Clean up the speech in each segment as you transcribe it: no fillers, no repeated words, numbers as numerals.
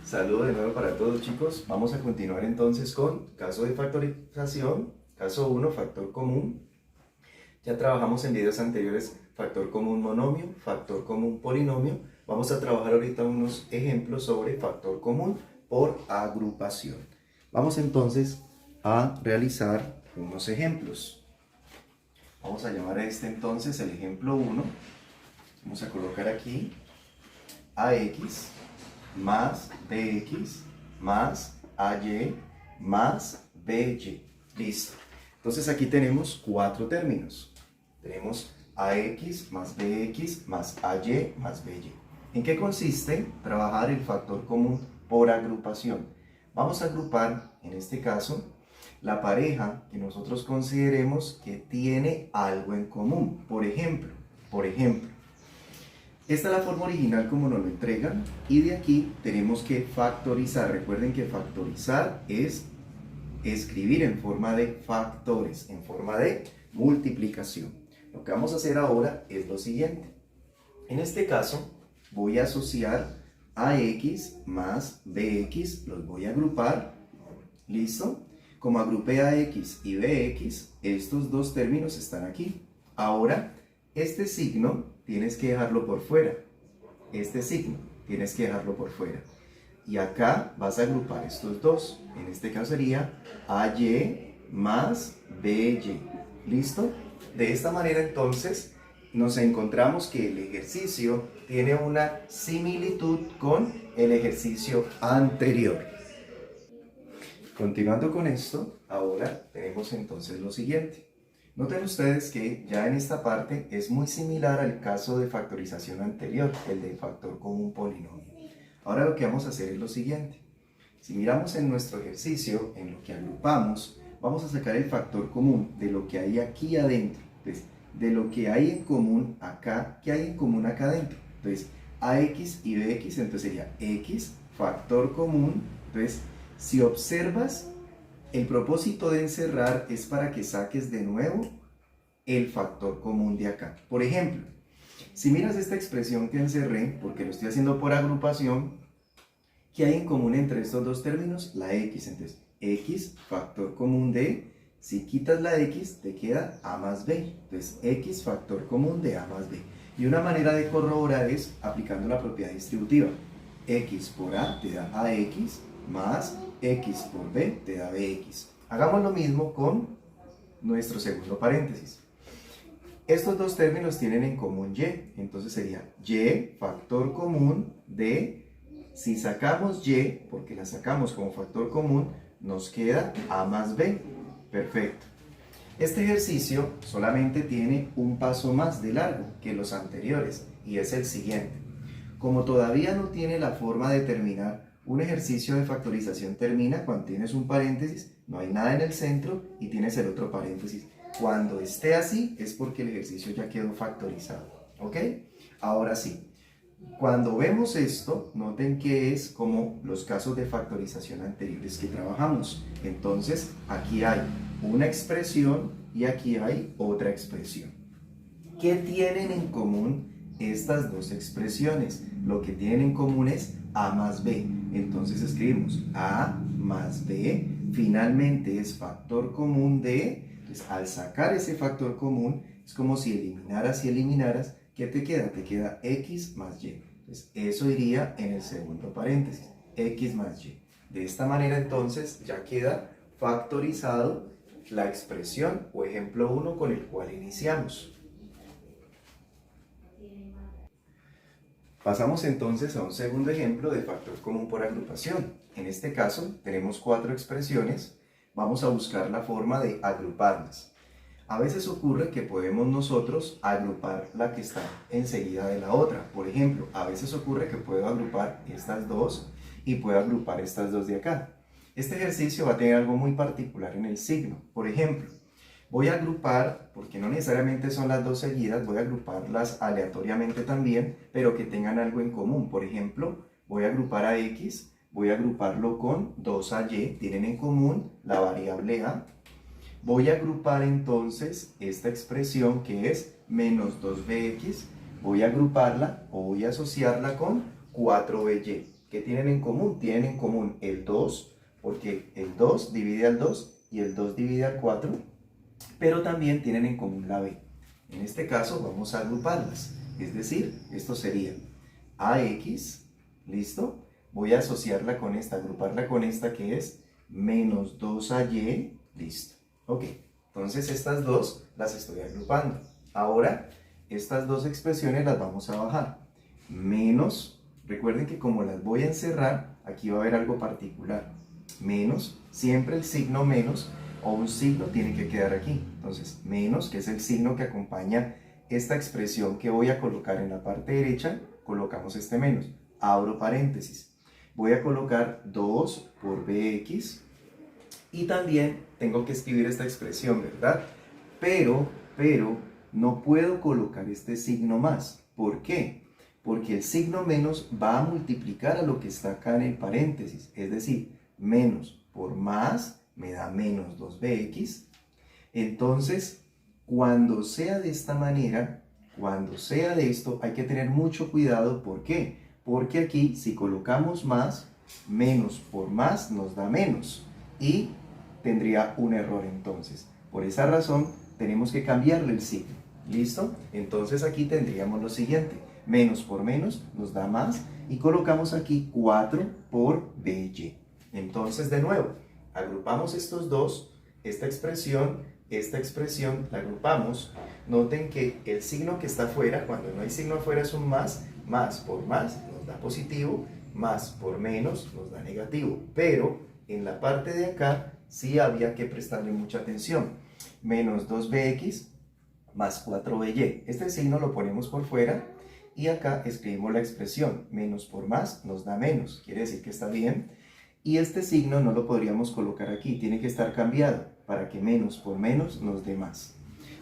Saludo de nuevo para todos, chicos. Vamos a continuar entonces con caso de factorización, caso 1, factor común. Ya trabajamos en videos anteriores factor común monomio, factor común polinomio. Vamos a trabajar ahorita unos ejemplos sobre factor común por agrupación. Vamos entonces a realizar unos ejemplos. Vamos a llamar a este entonces el ejemplo 1. Vamos a colocar aquí AX más BX más AY más BY. Listo. Entonces aquí tenemos cuatro términos. Tenemos AX más BX más AY más BY. ¿En qué consiste trabajar el factor común por agrupación? Vamos a agrupar, en este caso, la pareja que nosotros consideremos que tiene algo en común. Por ejemplo, esta es la forma original como nos lo entregan y de aquí tenemos que factorizar. Recuerden que factorizar es escribir en forma de factores, en forma de multiplicación. Lo que vamos a hacer ahora es lo siguiente. En este caso voy a asociar AX más BX, los voy a agrupar. ¿Listo? Como agrupé AX y BX, estos dos términos están aquí. Ahora, este signo tienes que dejarlo por fuera. Este signo tienes que dejarlo por fuera. Y acá vas a agrupar estos dos. En este caso sería AY más BY. ¿Listo? De esta manera entonces nos encontramos que el ejercicio tiene una similitud con el ejercicio anterior. Continuando con esto, ahora tenemos entonces lo siguiente. Noten ustedes que ya en esta parte es muy similar al caso de factorización anterior, el de factor común polinomio. Ahora lo que vamos a hacer es lo siguiente. Si miramos en nuestro ejercicio, en lo que agrupamos, vamos a sacar el factor común de lo que hay aquí adentro. Entonces, de lo que hay en común acá, ¿qué hay en común acá adentro? Entonces, AX y BX, entonces sería X, factor común. Entonces, si observas, el propósito de encerrar es para que saques de nuevo el factor común de acá. Por ejemplo, si miras esta expresión que encerré, porque lo estoy haciendo por agrupación, ¿qué hay en común entre estos dos términos? La X. Entonces, X, factor común de, si quitas la X, te queda A más B. Entonces, X, factor común de A más B. Y una manera de corroborar es aplicando la propiedad distributiva. X por A te da AX más X por B te da BX. Hagamos lo mismo con nuestro segundo paréntesis. Estos dos términos tienen en común Y, entonces sería Y factor común de, si sacamos Y, porque la sacamos como factor común, nos queda A más B. Perfecto. Este ejercicio solamente tiene un paso más de largo que los anteriores y es el siguiente. Como todavía no tiene la forma de terminar, un ejercicio de factorización termina cuando tienes un paréntesis, no hay nada en el centro y tienes el otro paréntesis. Cuando esté así es porque el ejercicio ya quedó factorizado. ¿Ok? Ahora sí, cuando vemos esto, noten que es como los casos de factorización anteriores que trabajamos. Entonces, aquí hay una expresión y aquí hay otra expresión. ¿Qué tienen en común estas dos expresiones? Lo que tienen en común es A más B. Entonces escribimos A más B, finalmente es factor común de, entonces al sacar ese factor común, es como si eliminaras y eliminaras, ¿qué te queda? Te queda X más Y. Entonces eso iría en el segundo paréntesis, X más Y. De esta manera entonces ya queda factorizado la expresión o ejemplo 1 con el cual iniciamos. Pasamos entonces a un segundo ejemplo de factor común por agrupación. En este caso tenemos cuatro expresiones. Vamos a buscar la forma de agruparlas. A veces ocurre que podemos nosotros agrupar la que está enseguida de la otra. Por ejemplo, a veces ocurre que puedo agrupar estas dos y puedo agrupar estas dos de acá. Este ejercicio va a tener algo muy particular en el signo. Por ejemplo, voy a agrupar, porque no necesariamente son las dos seguidas, voy a agruparlas aleatoriamente también, pero que tengan algo en común. Por ejemplo, voy a agrupar a X, voy a agruparlo con 2AY, tienen en común la variable A. Voy a agrupar entonces esta expresión que es menos 2BX, voy a agruparla o voy a asociarla con 4BY, ¿Qué tienen en común? Tienen en común el 2, porque el 2 divide al 2 y el 2 divide al 4, pero también tienen en común la b. En este caso vamos a agruparlas, es decir, esto sería ax, ¿listo? Voy a asociarla con esta, agruparla con esta que es menos 2ay, listo. Ok, entonces estas dos las estoy agrupando. Ahora, estas dos expresiones las vamos a bajar. Menos, recuerden que como las voy a encerrar, aquí va a haber algo particular. Menos, siempre el signo menos o un signo tiene que quedar aquí. Entonces, menos, que es el signo que acompaña esta expresión que voy a colocar en la parte derecha, colocamos este menos. Abro paréntesis. Voy a colocar 2 por bx y también tengo que escribir esta expresión, ¿verdad? Pero no puedo colocar este signo más. ¿Por qué? Porque el signo menos va a multiplicar a lo que está acá en el paréntesis. Es decir, menos por más me da menos 2bx. Entonces, cuando sea de esta manera, cuando sea de esto, hay que tener mucho cuidado. ¿Por qué? Porque aquí, si colocamos más, menos por más nos da menos. Y tendría un error entonces. Por esa razón, tenemos que cambiarle el signo. ¿Listo? Entonces aquí tendríamos lo siguiente. Menos por menos nos da más. Y colocamos aquí 4 por by. Entonces, de nuevo, agrupamos estos dos. Esta expresión, la agrupamos. Noten que el signo que está afuera, cuando no hay signo afuera es un más. Más por más nos da positivo, más por menos nos da negativo. Pero en la parte de acá sí había que prestarle mucha atención. Menos 2bx más 4by. Este signo lo ponemos por fuera y acá escribimos la expresión. Menos por más nos da menos. Quiere decir que está bien. Y este signo no lo podríamos colocar aquí. Tiene que estar cambiado para que menos por menos nos dé más.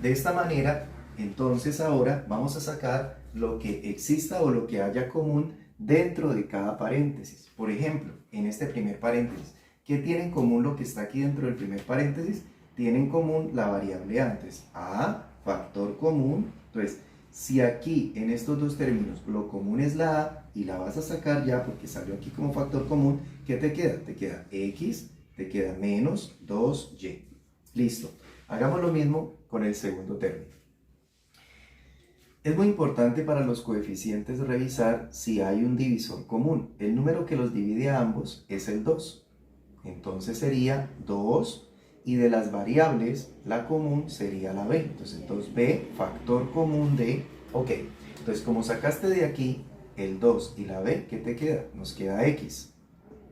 De esta manera, entonces ahora vamos a sacar lo que exista o lo que haya común dentro de cada paréntesis. Por ejemplo, en este primer paréntesis, ¿qué tiene en común lo que está aquí dentro del primer paréntesis? Tiene en común la variable antes, a, factor común. Entonces, si aquí en estos dos términos lo común es la a y la vas a sacar ya porque salió aquí como factor común, ¿qué te queda? Te queda x, te queda menos 2y. Listo. Hagamos lo mismo con el segundo término. Es muy importante para los coeficientes revisar si hay un divisor común. El número que los divide a ambos es el 2. Entonces sería 2 y de las variables la común sería la b. Entonces 2b, factor común de... Ok, entonces como sacaste de aquí el 2 y la b, ¿qué te queda? Nos queda x.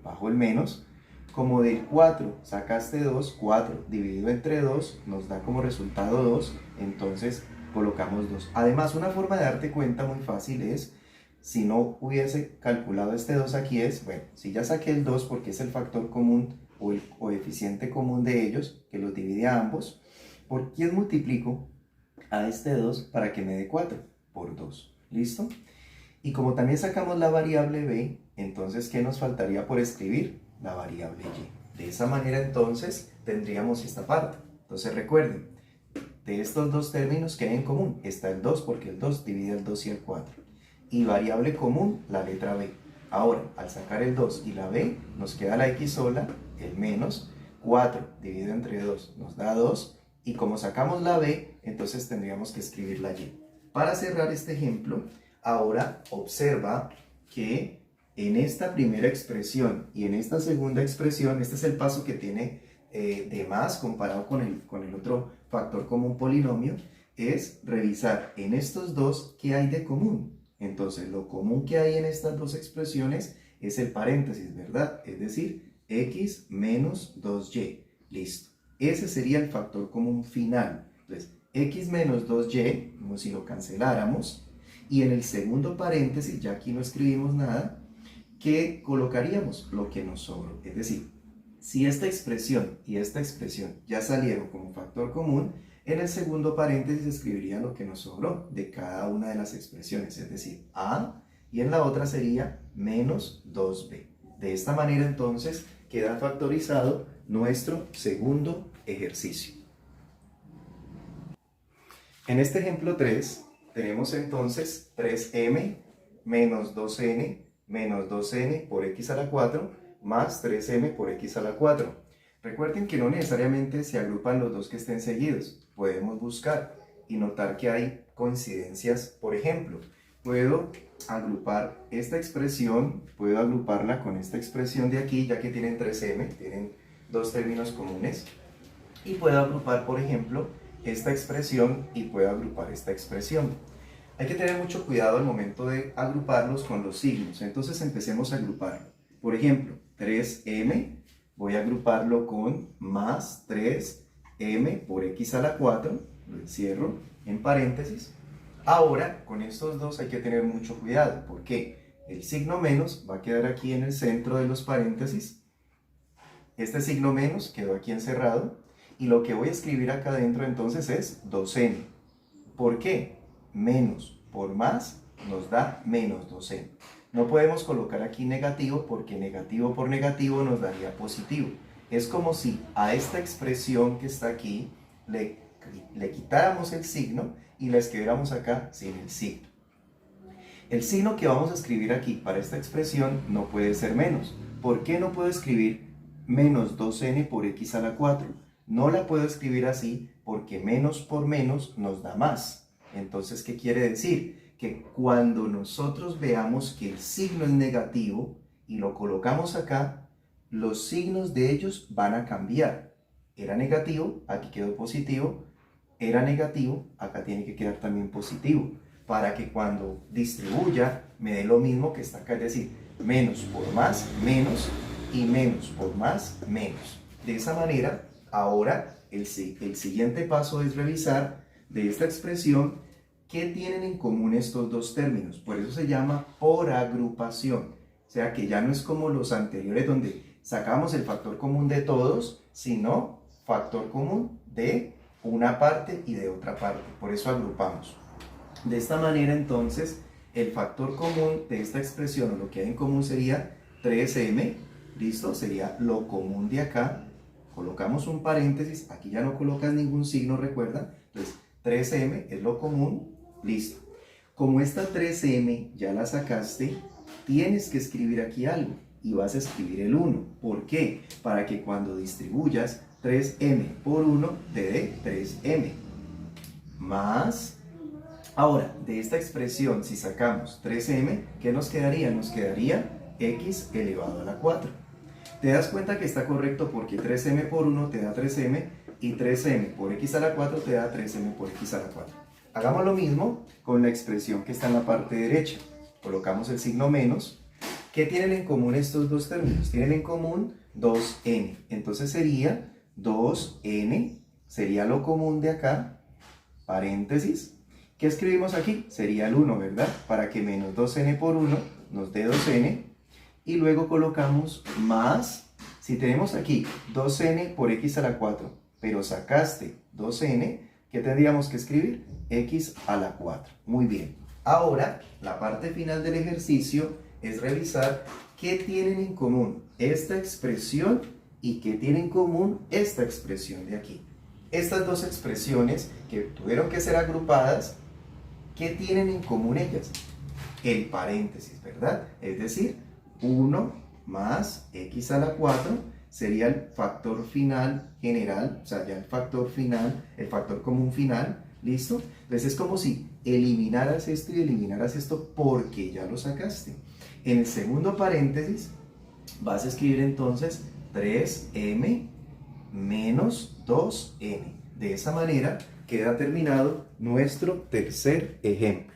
Bajo el menos. Como del 4 sacaste 2, 4 dividido entre 2 nos da como resultado 2, entonces colocamos 2. Además, una forma de darte cuenta muy fácil es, si no hubiese calculado este 2 aquí es, bueno, si ya saqué el 2 porque es el factor común o el coeficiente común de ellos, que los divide a ambos, ¿por quién multiplico a este 2 para que me dé 4? Por 2. ¿Listo? Y como también sacamos la variable b, entonces, ¿qué nos faltaría por escribir? La variable y. De esa manera, entonces, tendríamos esta parte. Entonces, recuerden, de estos dos términos, ¿qué hay en común? Está el 2, porque el 2 divide el 2 y el 4. Y variable común, la letra b. Ahora, al sacar el 2 y la b, nos queda la x sola, el menos. 4 dividido entre 2 nos da 2. Y como sacamos la b, entonces tendríamos que escribir la y. Para cerrar este ejemplo, ahora observa que en esta primera expresión y en esta segunda expresión, este es el paso que tiene de más comparado con el otro factor común polinomio, es revisar en estos dos qué hay de común. Entonces, lo común que hay en estas dos expresiones es el paréntesis, ¿verdad? Es decir, x menos 2y. Listo. Ese sería el factor común final. Entonces, x menos 2y, como si lo canceláramos, y en el segundo paréntesis, ya aquí no escribimos nada, ¿qué colocaríamos? Lo que nos sobró. Es decir, si esta expresión y esta expresión ya salieron como factor común, en el segundo paréntesis escribiría lo que nos sobró de cada una de las expresiones, es decir, a, y en la otra sería menos 2b. De esta manera, entonces, queda factorizado nuestro segundo ejercicio. En este ejemplo 3, tenemos entonces 3m menos 2n menos 2n por x a la 4 más 3m por x a la 4. Recuerden que no necesariamente se agrupan los dos que estén seguidos. Podemos buscar y notar que hay coincidencias. Por ejemplo, puedo agrupar esta expresión, puedo agruparla con esta expresión de aquí, ya que tienen 3m, tienen dos términos comunes. Y puedo agrupar, por ejemplo, esta expresión y puedo agrupar esta expresión. Hay que tener mucho cuidado al momento de agruparlos con los signos. Entonces empecemos a agruparlo. Por ejemplo, 3m, voy a agruparlo con más 3m por x a la 4, lo encierro en paréntesis. Ahora, con estos dos hay que tener mucho cuidado, porque el signo menos va a quedar aquí en el centro de los paréntesis. Este signo menos quedó aquí encerrado, y lo que voy a escribir acá adentro entonces es 2n. ¿Por qué? Menos por más nos da menos 2n. No podemos colocar aquí negativo porque negativo por negativo nos daría positivo. Es como si a esta expresión que está aquí le quitáramos el signo y la escribiéramos acá sin el signo. El signo que vamos a escribir aquí para esta expresión no puede ser menos. ¿Por qué no puedo escribir menos 2n por x a la 4? No la puedo escribir así porque menos por menos nos da más. Entonces, ¿qué quiere decir? Que cuando nosotros veamos que el signo es negativo y lo colocamos acá, los signos de ellos van a cambiar. Era negativo, aquí quedó positivo. Era negativo, acá tiene que quedar también positivo. Para que cuando distribuya me dé lo mismo que está acá, es decir, menos por más, menos, y menos por más, menos. De esa manera, ahora el siguiente paso es revisar de esta expresión qué tienen en común estos dos términos. Por eso se llama por agrupación. O sea que ya no es como los anteriores donde sacamos el factor común de todos, sino factor común de una parte y de otra parte. Por eso agrupamos. De esta manera entonces el factor común de esta expresión, o lo que hay en común, sería 3m. ¿Listo? Sería lo común de acá. Colocamos un paréntesis, aquí ya no colocas ningún signo, recuerda. Entonces 3m es lo común. Listo. Como esta 3m ya la sacaste, tienes que escribir aquí algo y vas a escribir el 1. ¿Por qué? Para que cuando distribuyas 3m por 1 te dé 3m. Más, ahora, de esta expresión, si sacamos 3m, ¿qué nos quedaría? Nos quedaría x elevado a la 4. Te das cuenta que está correcto porque 3m por 1 te da 3m y 3m por x a la 4 te da 3m por x a la 4. Hagamos lo mismo con la expresión que está en la parte derecha. Colocamos el signo menos. ¿Qué tienen en común estos dos términos? Tienen en común 2n. Entonces sería 2n, sería lo común de acá, paréntesis. ¿Qué escribimos aquí? Sería el 1, ¿verdad? Para que menos 2n por 1 nos dé 2n. Y luego colocamos más. Si tenemos aquí 2n por x a la 4, pero sacaste 2n, ¿qué tendríamos que escribir? X a la 4. Muy bien. Ahora, la parte final del ejercicio es revisar qué tienen en común esta expresión y qué tienen en común esta expresión de aquí. Estas dos expresiones que tuvieron que ser agrupadas, ¿qué tienen en común ellas? El paréntesis, ¿verdad? Es decir, 1 más x a la 4 sería el factor final general, o sea, ya el factor final, el factor común final, ¿listo? Entonces es como si eliminaras esto y eliminaras esto porque ya lo sacaste. En el segundo paréntesis vas a escribir entonces 3m menos 2n. De esa manera queda terminado nuestro tercer ejemplo.